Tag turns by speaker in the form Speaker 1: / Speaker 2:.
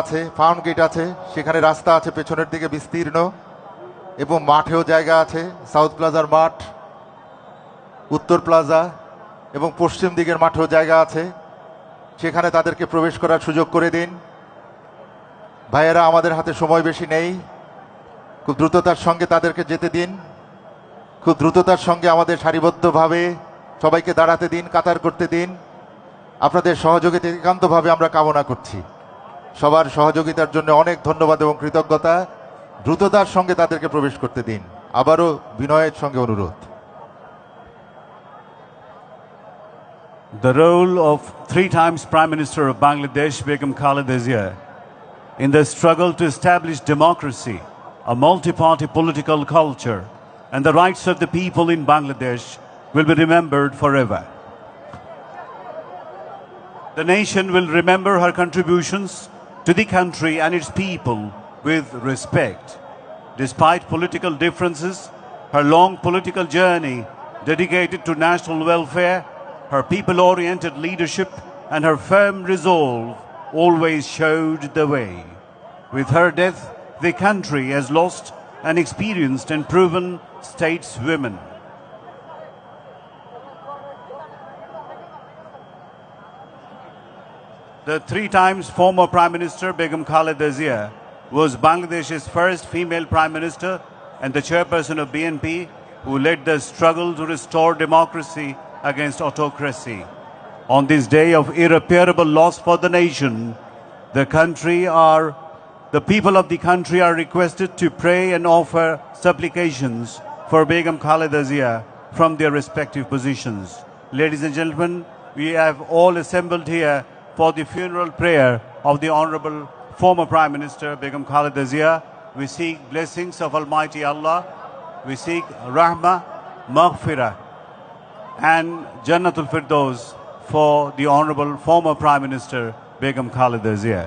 Speaker 1: আছে, found gate আছে, সেখানে রাস্তা আছে পেছনের দিকে বিস্তীর্ণ, এবং মাঠেও জায়গা আছে। সাউথ প্লাজার মাঠ, উত্তর প্লাজা এবং পশ্চিম দিকের মাঠেও জায়গা আছে, সেখানে তাদেরকে প্রবেশ করার সুযোগ করে দিন। ভাইয়েরা, আমাদের হাতে সময় বেশি নেই, খুব দ্রুততার সঙ্গে তাদেরকে যেতে দিন। খুব দ্রুততার সঙ্গে আমাদের সারিবদ্ধভাবে সবাইকে দাঁড়াতে দিন, কাতার করতে দিন। আপনাদের সহযোগিতা একান্তভাবে আমরা কামনা করছি। সবার সহযোগিতার জন্য অনেক ধন্যবাদ এবং কৃতজ্ঞতা। দ্রুততার সঙ্গে তাদেরকে প্রবেশ করতে দিন, আবারও বিনয়ের সঙ্গে অনুরোধ।
Speaker 2: The role of 3 times Prime Minister of Bangladesh, Begum Khaleda Zia, in the struggle to establish democracy, a multi-party political culture, and the rights of the people in Bangladesh will be remembered forever. The nation will remember her contributions to the country and its people with respect. Despite political differences, her long political journey dedicated to national welfare, her people-oriented leadership and her firm resolve always showed the way. With her death, the country has lost an experienced and proven stateswoman. The 3 times former Prime Minister Begum Khaleda Zia was Bangladesh's first female Prime Minister and the chairperson of BNP, who led the struggle to restore democracy against autocracy. On this day of irreparable loss for the nation, the people of the country are requested to pray and offer supplications for Begum Khaleda Zia from their respective positions. Ladies and gentlemen, we have all assembled here for the funeral prayer of the Honorable former Prime Minister Begum Khaleda Zia. We seek blessings of Almighty Allah. We seek Rahmah, Maghfirah and Jannatul Firdaus for the Honorable former Prime Minister Begum Khaleda Zia.